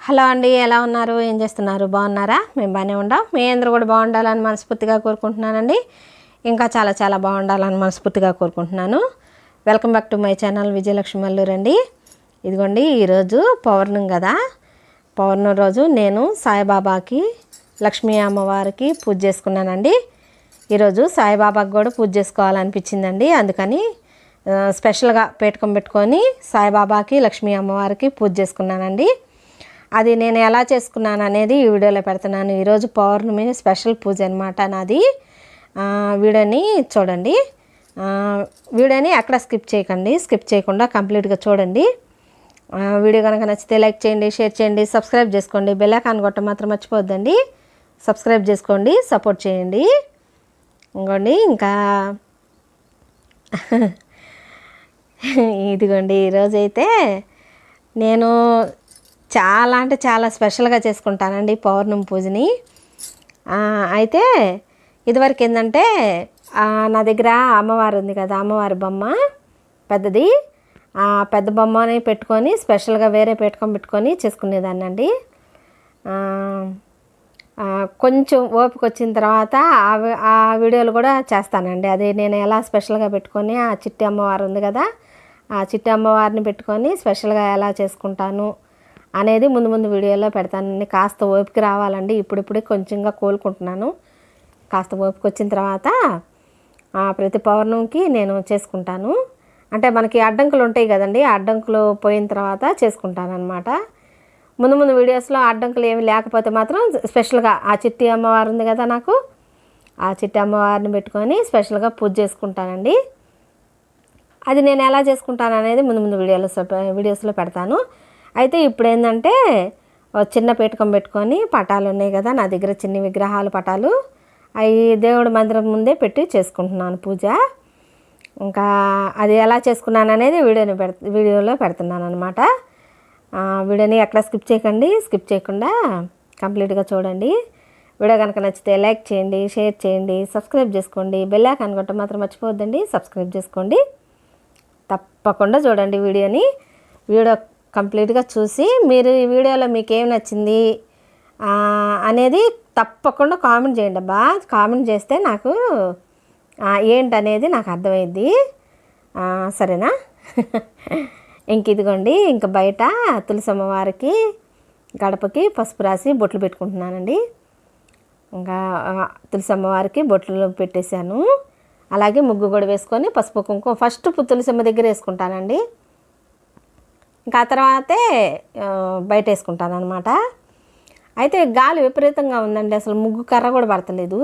Hello అండి, ఎలా ఉన్నారు? ఏం చేస్తున్నారు? బాగున్నారా? మేము బాగానే ఉండాం. మీ అందరూ కూడా బాగుండాలని మనస్ఫూర్తిగా కోరుకుంటున్నానండి. ఇంకా చాలా చాలా బాగుండాలని మనస్ఫూర్తిగా కోరుకుంటున్నాను. Welcome back to my channel Vijayalakshmi Mallur అండి. ఇదిగోండి, ఈరోజు పౌర్ణమి కదా. పౌర్ణమి రోజు నేను సాయిబాబాకి, లక్ష్మీ అమ్మవారికి పూజ చేసుకున్నానండి. ఈరోజు సాయిబాబాకి కూడా పూజ చేసుకోవాలనిపించిందండి. అందుకని స్పెషల్గా పేటకం పెట్టుకొని సాయిబాబాకి, లక్ష్మీ అమ్మవారికి పూజ చేసుకున్నానండి. అది నేను ఎలా చేసుకున్నాను అనేది ఈ వీడియోలో పెడుతున్నాను. ఈరోజు పౌర్ణమి స్పెషల్ పూజ అనమాట నాది. వీడియోని చూడండి. వీడియోని ఎక్కడ స్కిప్ చేయకండి, స్కిప్ చేయకుండా కంప్లీట్గా చూడండి. వీడియో కనుక నచ్చితే లైక్ చేయండి, షేర్ చేయండి, సబ్స్క్రైబ్ చేసుకోండి. బెల్ ఐకాన్ కొట్టడం మాత్రం మర్చిపోవద్దండి. సబ్స్క్రైబ్ చేసుకోండి, సపోర్ట్ చేయండి. ఇంకోండి, ఇంకా ఇదిగోండి, ఈరోజైతే నేను చాలా అంటే చాలా స్పెషల్గా చేసుకుంటానండి పౌర్ణమి పూజని. అయితే ఇదివరకు ఏంటంటే నా దగ్గర అమ్మవారు ఉంది కదా, అమ్మవారి బొమ్మ పెద్దది. ఆ పెద్ద బొమ్మని పెట్టుకొని స్పెషల్గా వేరే పెట్టుకొని చేసుకునేదాన్ని అండి. కొంచెం ఓపిక వచ్చిన తర్వాత ఆ వీడియోలు కూడా చేస్తానండి. అది నేను ఎలా స్పెషల్గా పెట్టుకొని ఆ చిట్టి అమ్మవారు ఉంది కదా, ఆ చిట్టి అమ్మవారిని పెట్టుకొని స్పెషల్గా ఎలా చేసుకుంటాను అనేది ముందు ముందు వీడియోలో పెడతానండి. కాస్త ఓపిక రావాలండి. ఇప్పుడిప్పుడే కొంచెంగా కోలుకుంటున్నాను. కాస్త ఓపిక వచ్చిన తర్వాత ప్రతి పౌర్ణమికి నేను చేసుకుంటాను. అంటే మనకి అడ్డంకులు ఉంటాయి కదండి, అడ్డంకులు పోయిన తర్వాత చేసుకుంటాను అనమాట. ముందు ముందు వీడియోస్లో అడ్డంకులు ఏమి లేకపోతే మాత్రం స్పెషల్గా ఆ చిట్టి అమ్మవారు ఉంది కదా నాకు, ఆ చిట్టి అమ్మవారిని పెట్టుకొని స్పెషల్గా పూజ చేసుకుంటానండి. అది నేను ఎలా చేసుకుంటాను అనేది ముందు ముందు వీడియోస్లో పెడతాను. అయితే ఇప్పుడు ఏంటంటే చిన్న పీఠకం పెట్టుకొని పటాలు ఉన్నాయి కదా నా దగ్గర, చిన్ని విగ్రహాలు పటాలు, అవి దేవుడి మందిరం ముందే పెట్టి చేసుకుంటున్నాను పూజ. ఇంకా అది ఎలా చేసుకున్నాను అనేది వీడియోలో పెడుతున్నాను అనమాట. వీడియోని ఎక్కడ స్కిప్ చేయకండి, స్కిప్ చేయకుండా కంప్లీట్గా చూడండి. వీడియో కనుక నచ్చితే లైక్ చేయండి, షేర్ చేయండి, సబ్స్క్రైబ్ చేసుకోండి. బెల్ ఐకాన్ కొట్టడం మాత్రం మర్చిపోవద్దండి. సబ్స్క్రైబ్ చేసుకోండి, తప్పకుండా చూడండి వీడియోని. వీడియో కంప్లీట్గా చూసి మీరు ఈ వీడియోలో మీకు ఏం నచ్చింది అనేది తప్పకుండా కామెంట్ చేయండి అబ్బా. కామెంట్ చేస్తే నాకు ఏంటనేది నాకు అర్థమైద్ది, సరేనా? ఇంక ఇదిగోండి, ఇంక బయట తులసమ్మ వారికి గడపకి పసుపు రాసి బొట్లు పెట్టుకుంటున్నానండి. ఇంకా తులసమ్మ వారికి బొట్లు పెట్టేశాను. అలాగే ముగ్గు కూడా వేసుకొని పసుపు కుంకుమ ఫస్ట్ తులసమ్మ దగ్గర వేసుకుంటానండి. ఇంకా ఆ తర్వాతే బయట వేసుకుంటాను అనమాట. అయితే గాలి విపరీతంగా ఉందండి, అసలు ముగ్గు కర్ర కూడా పడతలేదు.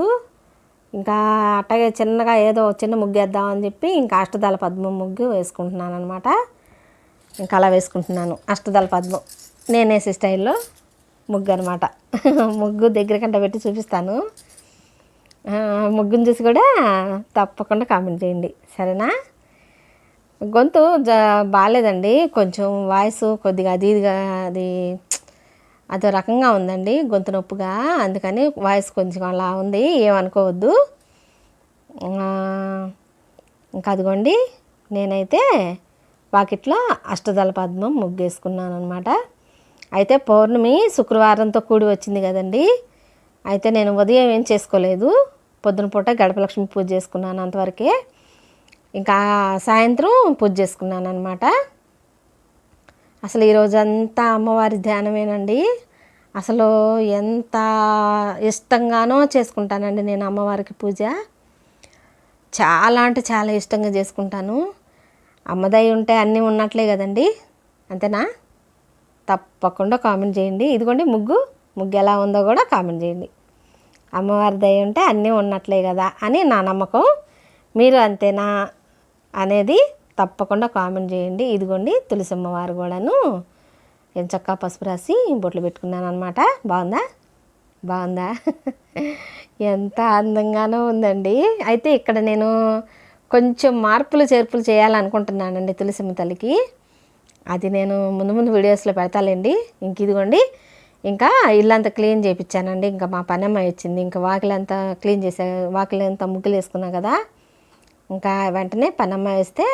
ఇంకా అట్టగే చిన్నగా ఏదో చిన్న ముగ్గు వేద్దామని చెప్పి ఇంకా అష్టదళ పద్మం ముగ్గు వేసుకుంటున్నాను అనమాట. ఇంకా అలా వేసుకుంటున్నాను అష్టదళ పద్మం, నేను వేసే స్టైల్లో ముగ్గు అనమాట. ముగ్గు దగ్గర కంట పెట్టి చూపిస్తాను. ముగ్గుని చూసి కూడా తప్పకుండా కామెంట్ చేయండి, సరేనా? గొంతు బాగాలేదండి, కొంచెం వాయిస్ కొద్దిగా అది అదో రకంగా ఉందండి, గొంతు నొప్పిగా. అందుకని వాయిస్ కొంచెం అలా ఉంది, ఏమనుకోవద్దు. ఇంకా అదిగోండి, నేనైతే వాకిట్లో అష్టదళ పద్మం ముగ్గేసుకున్నాను అనమాట. అయితే పౌర్ణమి శుక్రవారంతో కూడి వచ్చింది కదండి. అయితే నేను ఉదయం ఏం చేసుకోలేదు, పొద్దున పూట గడపలక్ష్మి పూజ చేసుకున్నాను అంతవరకే. ఇంకా సాయంత్రం పూజ చేసుకున్నాను అనమాట. అసలు ఈరోజంతా అమ్మవారి ధ్యానమేనండి. అసలు ఎంత ఇష్టంగానో చేసుకుంటానండి నేను అమ్మవారికి పూజ. చాలా అంటే చాలా ఇష్టంగా చేసుకుంటాను. అమ్మదయ్య ఉంటే అన్నీ ఉన్నట్లే కదండి, అంతేనా? తప్పకుండా కామెంట్ చేయండి. ఇదిగోండి ముగ్గు ఎలా ఉందో కూడా కామెంట్ చేయండి. అమ్మవారి దయ ఉంటే అన్నీ ఉన్నట్లే కదా అని నా నమ్మకం. మీరు అంతేనా అనేది తప్పకుండా కామెంట్ చేయండి. ఇదిగోండి తులసమ్మ వారు కూడాను ఎంచక్కా పసుపు రాసి బొట్లు పెట్టుకున్నాను అనమాట. బాగుందా? ఎంత అందంగానో ఉందండి. అయితే ఇక్కడ నేను కొంచెం మార్పులు చేర్పులు చేయాలనుకుంటున్నానండి తులసమ్మ తల్లికి. అది నేను ముందు ముందు వీడియోస్లో పెడతాలేండి. ఇంక ఇదిగోండి, ఇంకా ఇల్లంతా క్లీన్ చేయించానండి. ఇంకా మా పనమ్మాయి వచ్చింది, ఇంకా వాకిలంతా క్లీన్ చేసా, వాకిలంతా ముగ్గులు వేసుకున్నా కదా. ఇంకా వెంటనే పనమ్మాయి వేస్తే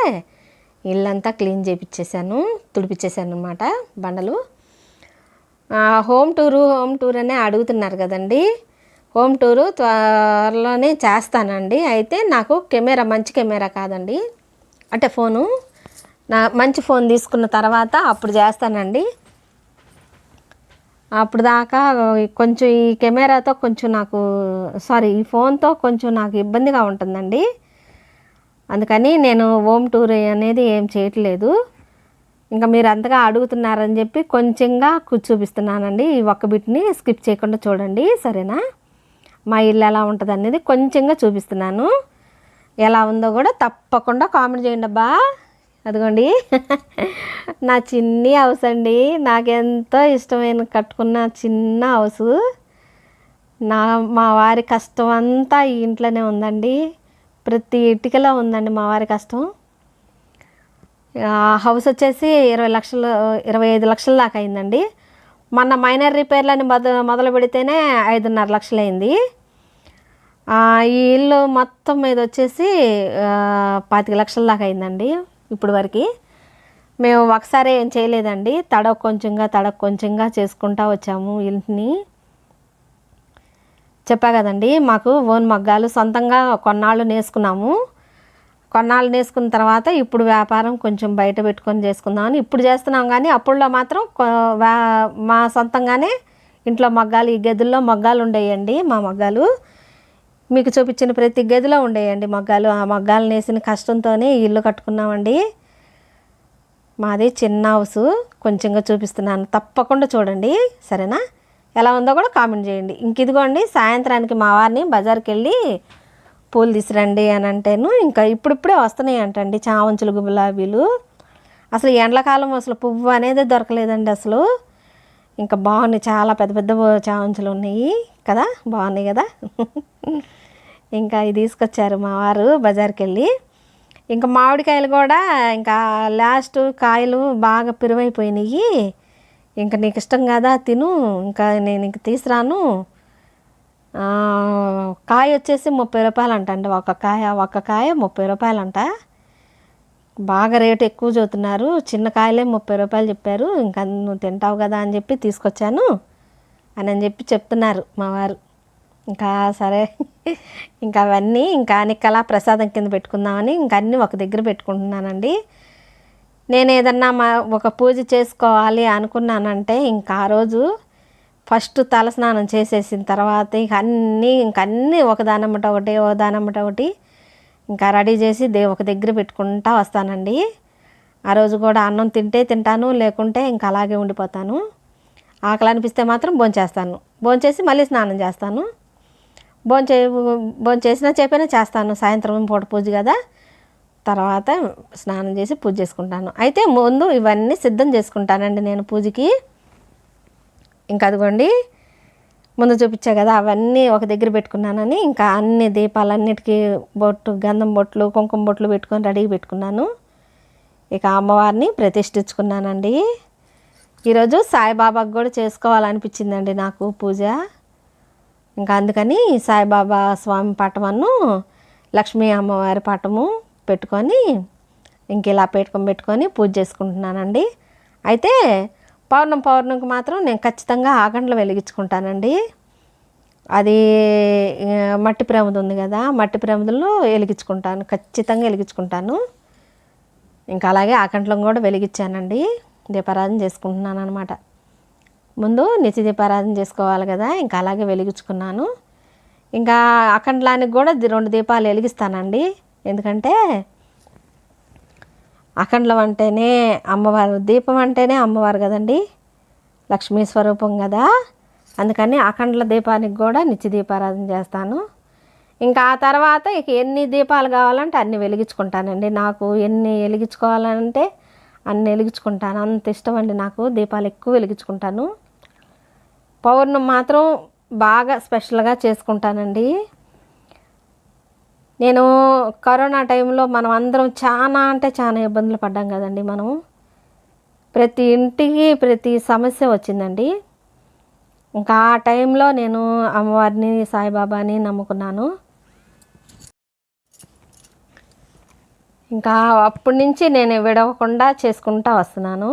ఇల్లంతా క్లీన్ చేయించేసాను, తుడిపించేసాను అనమాట బండలు. హోమ్ టూర్ అనే అడుగుతున్నారు కదండి. హోమ్ టూరు త్వరలోనే చేస్తానండి. అయితే నాకు మంచి కెమెరా కాదండి, అంటే ఫోను మంచి ఫోన్ తీసుకున్న తర్వాత అప్పుడు చేస్తానండి. అప్పుడు దాకా కొంచెం ఈ కెమెరాతో కొంచెం నాకు ఈ ఫోన్తో కొంచెం నాకు ఇబ్బందిగా ఉంటుందండి. అందుకని నేను హోమ్ టూర్ అనేది ఏం చేయట్లేదు. ఇంకా మీరు అంతగా అడుగుతున్నారని చెప్పి కొంచెంగా చూపిస్తున్నానండి. ఈ ఒక్క బిట్ని స్కిప్ చేయకుండా చూడండి, సరేనా? మా ఇల్లు ఎలా ఉంటుంది అనేది కొంచెంగా చూపిస్తున్నాను. ఎలా ఉందో కూడా తప్పకుండా కామెంట్ చేయండి అబ్బా. అదిగోండి నా చిన్ని హౌస్ అండి. నాకెంతో ఇష్టమైన కట్టుకున్న చిన్న హౌసు. మా వారి కష్టం అంతా ఈ ఇంట్లోనే ఉందండి. ప్రతి ఇటుకలో ఉందండి మా వారి కష్టం. హౌస్ వచ్చేసి 25 లక్షల దాకా అయిందండి. మొన్న మైనర్ రిపేర్లని మొదలు పెడితేనే 5.5 లక్షలు అయింది. ఈ ఇల్లు మొత్తం మీద వచ్చేసి 25 లక్షల దాకా అయిందండి ఇప్పుడు వరకు. మేము ఒకసారి ఏం చేయలేదండి, తడవ కొంచెంగా చేసుకుంటా వచ్చాము ఇంటిని. చెప్పా కదండి, మాకు ఓన్ మగ్గాలు సొంతంగా కొన్నాళ్ళు నేసుకున్నాము. కొన్నాళ్ళు నేసుకున్న తర్వాత ఇప్పుడు వ్యాపారం కొంచెం బయట పెట్టుకొని చేసుకుందామని ఇప్పుడు చేస్తున్నాం. కానీ అప్పుడులో మాత్రం మా సొంతంగానే ఇంట్లో మగ్గాలు, ఈ గదుల్లో మగ్గాలు ఉండేయండి. మా మగ్గాలు మీకు చూపించిన ప్రతి గదిలో ఉండేయండి మగ్గాలు. ఆ మగ్గాలు నేసిన కష్టంతోనే ఇల్లు కట్టుకున్నామండి. మాది చిన్న హౌసు, కొంచెంగా చూపిస్తున్నాను, తప్పకుండా చూడండి, సరేనా? ఎలా ఉందో కూడా కామెంట్ చేయండి. ఇంక ఇదిగోండి, సాయంత్రానికి మా వారిని బజార్కి వెళ్ళి పూలు తీసురండి అని అంటేను ఇంకా ఇప్పుడిప్పుడే వస్తున్నాయి అంటండి చామంతులు, గులాబీలు. అసలు ఎండాకాలం అసలు పువ్వు అనేది దొరకలేదండి అసలు. ఇంకా బాగున్నాయి, చాలా పెద్ద పెద్ద చామంతులు ఉన్నాయి కదా, బాగున్నాయి కదా. ఇంకా ఇది తీసుకొచ్చారు మా వారు బజార్కి వెళ్ళి. ఇంకా మామిడికాయలు కూడా ఇంకా లాస్ట్ కాయలు బాగా పిరువైపోయినాయి. ఇంకా నీకు ఇష్టం కదా తిను, ఇంకా నేను ఇంక తీసురాను. కాయ వచ్చేసి 30 రూపాయలు అంటండి, ఒక్క కాయ 30 రూపాయలు అంట. బాగా రేటు ఎక్కువ చూస్తున్నారు. చిన్న కాయలే 30 రూపాయలు చెప్పారు. ఇంకా నువ్వు తింటావు కదా అని చెప్పి తీసుకొచ్చాను అని చెప్పి చెప్తున్నారు మా వారు. ఇంకా సరే, ఇంకా అవన్నీ ఇంకా నిక్కలా ప్రసాదం కింద పెట్టుకుందామని ఇంకా అన్నీ ఒక దగ్గర పెట్టుకుంటున్నానండి. నేను ఏదన్నా ఒక పూజ చేసుకోవాలి అనుకున్నానంటే ఇంకా ఆ రోజు ఫస్ట్ తలస్నానం చేసేసిన తర్వాత ఇంక అన్నీ ఒకదానమ్మట ఒకటి ఇంకా రెడీ చేసి ఒక దగ్గర పెట్టుకుంటా వస్తానండి. ఆ రోజు కూడా అన్నం తింటే తింటాను, లేకుంటే ఇంకా అలాగే ఉండిపోతాను. ఆకలి అనిపిస్తే మాత్రం భోంచేస్తాను, భోంచేసి మళ్ళీ స్నానం చేస్తాను. భోంచేసినా చెప్పినా చేస్తాను, సాయంత్రం పూట పూజ కదా. తర్వాత స్నానం చేసి పూజ చేసుకుంటాను. అయితే ముందు ఇవన్నీ సిద్ధం చేసుకుంటానండి నేను పూజకి. ఇంకా అదిగోండి ముందు చూపించా కదా, అవన్నీ ఒక దగ్గర పెట్టుకున్నానని ఇంకా అన్ని దీపాలన్నిటికీ గంధం బొట్లు, కుంకుమ బొట్లు పెట్టుకొని రెడీగా పెట్టుకున్నాను. ఇక అమ్మవారిని ప్రతిష్ఠించుకున్నానండి. ఈరోజు సాయిబాబాకు కూడా చేసుకోవాలనిపించిందండి నాకు పూజ. ఇంకా అందుకని సాయిబాబా స్వామి పటమును లక్ష్మీ అమ్మవారి పటము పెట్టుకొని ఇంక ఇలా పెట్టుకొని పూజ చేసుకుంటున్నానండి. అయితే పౌర్ణమికి మాత్రం నేను ఖచ్చితంగా ఆగండ్లు వెలిగించుకుంటానండి. అది మట్టి ప్రమిద ఉంది కదా, మట్టి ప్రమిదలో వెలిగించుకుంటాను, ఖచ్చితంగా వెలిగించుకుంటాను. ఇంకా అలాగే ఆకంట్లం కూడా వెలిగించానండి, దీపారాధన చేసుకుంటున్నాను అనమాట. ముందు నిత్య దీపారాధన చేసుకోవాలి కదా, ఇంకా అలాగే వెలిగించుకున్నాను. ఇంకా అఖండ్లానికి కూడా 2 దీపాలు వెలిగిస్తానండి. ఎందుకంటే అఖండ్లం అంటేనే అమ్మవారు, దీపం అంటేనే అమ్మవారు కదండి, లక్ష్మీ స్వరూపం కదా. అందుకని అఖండ్ల దీపానికి కూడా నిత్య దీపారాధన చేస్తాను. ఇంకా ఆ తర్వాత ఇక ఎన్ని దీపాలు కావాలంటే అన్ని వెలిగించుకుంటానండి. నాకు ఎన్ని వెలిగించుకోవాలంటే అన్ని వెలిగించుకుంటాను, అంత ఇష్టం అండి నాకు. దీపాలు ఎక్కువ వెలిగించుకుంటాను. పౌర్ణమి మాత్రం బాగా స్పెషల్గా చేసుకుంటానండి. నేను కరోనా టైంలో మనం అందరం చాలా ఇబ్బందులు పడ్డాం కదండి. మనం ప్రతి ఇంటికి ప్రతి సమస్య వచ్చిందండి. ఇంకా ఆ టైంలో నేను అమ్మవారిని, సాయిబాబాని నమ్ముకున్నాను. ఇంకా అప్పటి నుంచి నేను విడవకుండా చేసుకుంటూ వస్తున్నాను.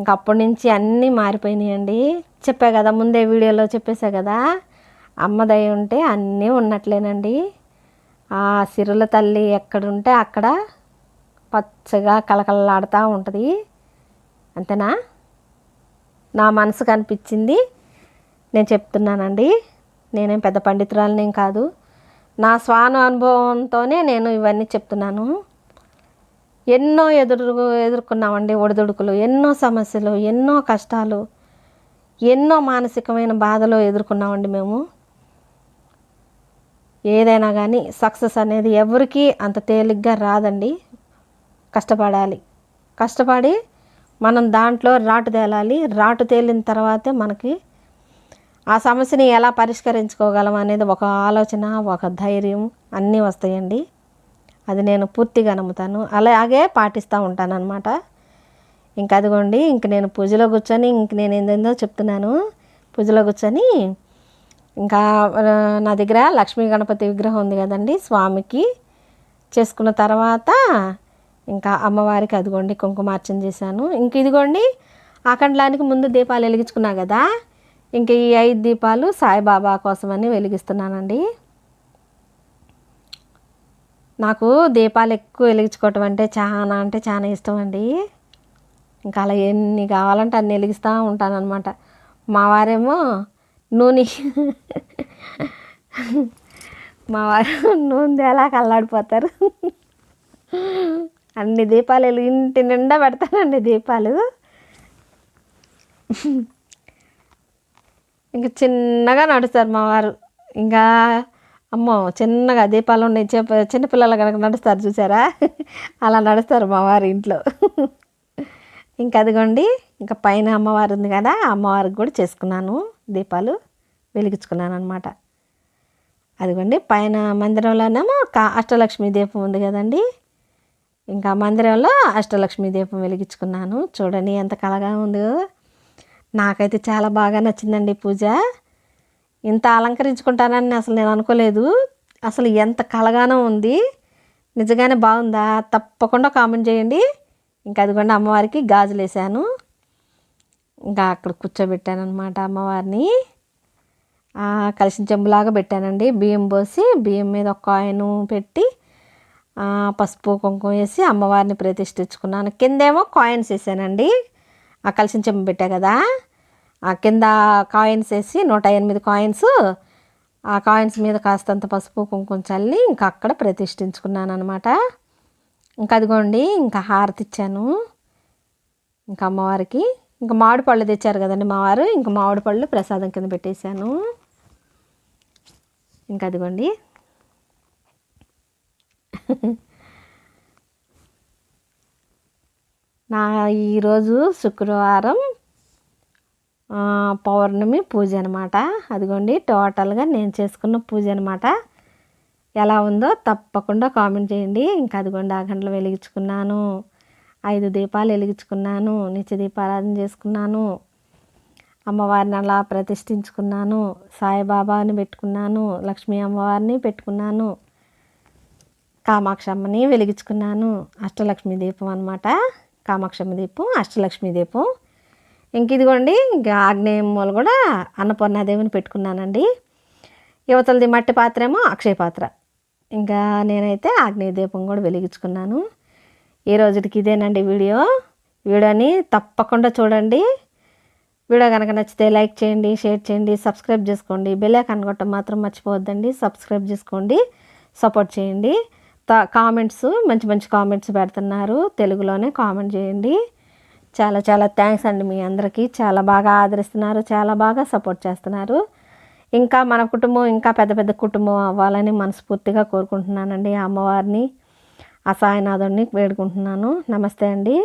ఇంకా అప్పటి నుంచి అన్నీ మారిపోయినాయండి. చెప్పా కదా, ముందే వీడియోలో చెప్పేసా కదా, అమ్మ దయ ఉంటే అన్నీ ఉన్నట్లేనండి. ఆ సిరుల తల్లి ఎక్కడుంటే అక్కడ పచ్చగా కళకళలాడుతూ ఉంటుంది. అంతేనా? నా మనసుకు అనిపించింది నేను చెప్తున్నానండి. నేనేం పెద్ద పండితురాలనేం కాదు, నా స్వాను అనుభవంతోనే నేను ఇవన్నీ చెప్తున్నాను. ఎన్నో ఎదుర్కొన్నామండి, ఒడిదుడుకులు, ఎన్నో సమస్యలు, ఎన్నో కష్టాలు, ఎన్నో మానసికమైన బాధలు ఎదుర్కొన్నామండి మేము. ఏదైనా కానీ సక్సెస్ అనేది ఎవరికీ అంత తేలిగ్గా రాదండి. కష్టపడాలి, కష్టపడి మనం దాంట్లో రాటు తేలాలి. రాటు తేలిన తర్వాతే మనకి ఆ సమస్యని ఎలా పరిష్కరించుకోగలం అనేది ఒక ఆలోచన, ఒక ధైర్యం అన్నీ వస్తాయండి. అది నేను పూర్తిగా నమ్ముతాను, అలాగే పాటిస్తూ ఉంటాను అనమాట. ఇంక అదిగోండి, ఇంక నేను పూజలో కూర్చొని నేను ఏందేందో చెప్తున్నాను. పూజలో కూర్చొని ఇంకా నా దగ్గర లక్ష్మీ గణపతి విగ్రహం ఉంది కదండి, స్వామికి చేసుకున్న తర్వాత ఇంకా అమ్మవారికి అదిగోండి కుంకుమార్చన చేశాను. ఇంక ఇదిగోండి ఆకండ్లానికి ముందు దీపాలు వెలిగించుకున్నా కదా, ఇంక ఈ 5 దీపాలు సాయిబాబా కోసమని వెలిగిస్తున్నానండి. నాకు దీపాలు ఎక్కువ వెలిగించుకోవటం అంటే చాలా ఇష్టం అండి. ఇంకా అలా ఎన్ని కావాలంటే అన్ని వెలిగిస్తూ ఉంటానన్నమాట. మా వారేమో నూనె మా వారు నూనె ఎలా కల్లాడిపోతారు. అన్ని దీపాలు ఇంటి నిండా పెడతానండి దీపాలు. ఇంకా చిన్నగా నడుస్తారు మా వారు. ఇంకా అమ్మో చిన్నగా దీపాలు ఉన్నాయి, చిన్నపిల్లలు కనుక నడుస్తారు చూసారా, అలా నడుస్తారు మా వారు ఇంట్లో. ఇంకా అదిగోండి, ఇంకా పైన అమ్మవారు ఉంది కదా, అమ్మవారికి కూడా చేసుకున్నాను, దీపాలు వెలిగించుకున్నాను అనమాట. అదిగోండి పైన మందిరంలోనేమో అష్టలక్ష్మి దీపం ఉంది కదండి, ఇంకా మందిరంలో అష్టలక్ష్మి దీపం వెలిగించుకున్నాను. చూడండి ఎంత కళగా ఉందో. నాకైతే చాలా బాగా నచ్చిందండి పూజ. ఇంత అలంకరించుకుంటానని అసలు నేను అనుకోలేదు. అసలు ఎంత కళగానో ఉంది. నిజంగానే బాగుందా? తప్పకుండా కామెంట్ చేయండి. ఇంకా అదిగోండి అమ్మవారికి గాజులు వేసాను, ఇంకా అక్కడ కూర్చోబెట్టాను అనమాట అమ్మవారిని. కలిసిన చెంబులాగా పెట్టానండి, బియ్యం పోసి బియ్యం మీద ఒక కాయిన్ పెట్టి పసుపు కుంకుమ వేసి అమ్మవారిని ప్రతిష్ఠించుకున్నాను. కిందేమో కాయిన్స్ వేసానండి, ఆ కలిసిన చెంబు పెట్టా కదా, ఆ కింద కాయిన్స్ వేసి 108 కాయిన్స్, ఆ కాయిన్స్ మీద కాస్తంత పసుపు కుంకుమ చల్లి ఇంకా అక్కడ ప్రతిష్ఠించుకున్నాను అనమాట. ఇంకా అదిగోండి ఇంకా హారతి ఇచ్చాను ఇంకా అమ్మవారికి. ఇంకా మామిడి పళ్ళు తెచ్చారు కదండి మా వారు, ఇంకా మామిడి పళ్ళు ప్రసాదం కింద పెట్టేశాను. ఇంకా అదిగోండి నా ఈరోజు శుక్రవారం పౌర్ణమి పూజ అనమాట. అదిగోండి టోటల్గా నేను చేసుకున్న పూజ అనమాట. ఎలా ఉందో తప్పకుండా కామెంట్ చేయండి. ఇంకా అదిగోండి ఆ గంటలు వెలిగించుకున్నాను, 5 దీపాలు వెలిగించుకున్నాను, నిత్య దీపారాధన చేసుకున్నాను, అమ్మవారిని అలా ప్రతిష్ఠించుకున్నాను, సాయిబాబాని పెట్టుకున్నాను, లక్ష్మీ అమ్మవారిని పెట్టుకున్నాను, కామాక్షమ్మని వెలిగించుకున్నాను. అష్టలక్ష్మి దీపం అనమాట, కామాక్షమ్మ దీపం, అష్టలక్ష్మి దీపం. ఇంక ఇదిగోండి ఇంకా ఆగ్నేయం మూల కూడా అన్నపూర్ణాదేవిని పెట్టుకున్నానండి. యువతలది మట్టి పాత్ర ఏమో అక్షయ పాత్ర. ఇంకా నేనైతే ఆగ్నేయ దీపం కూడా వెలిగించుకున్నాను. ఈ రోజుకి ఇదేనండి వీడియోని తప్పకుండా చూడండి. వీడియో కనుక నచ్చితే లైక్ చేయండి, షేర్ చేయండి, సబ్స్క్రైబ్ చేసుకోండి. బెల్ ఐకాన్ కొట్టడం మాత్రం మర్చిపోవద్దండి. సబ్స్క్రైబ్ చేసుకోండి, సపోర్ట్ చేయండి. కామెంట్స్ మంచి మంచి కామెంట్స్ పెడుతున్నారు, తెలుగులోనే కామెంట్ చేయండి. చాలా చాలా థ్యాంక్స్ అండి మీ అందరికీ. చాలా బాగా ఆదరిస్తున్నారు, చాలా బాగా సపోర్ట్ చేస్తున్నారు. ఇంకా మన కుటుంబం ఇంకా పెద్ద పెద్ద కుటుంబం అవ్వాలని మనస్ఫూర్తిగా కోరుకుంటున్నానండి. అమ్మవారిని, ఆ సాయినాథుడిని వేడుకుంటున్నాను. నమస్తే అండి.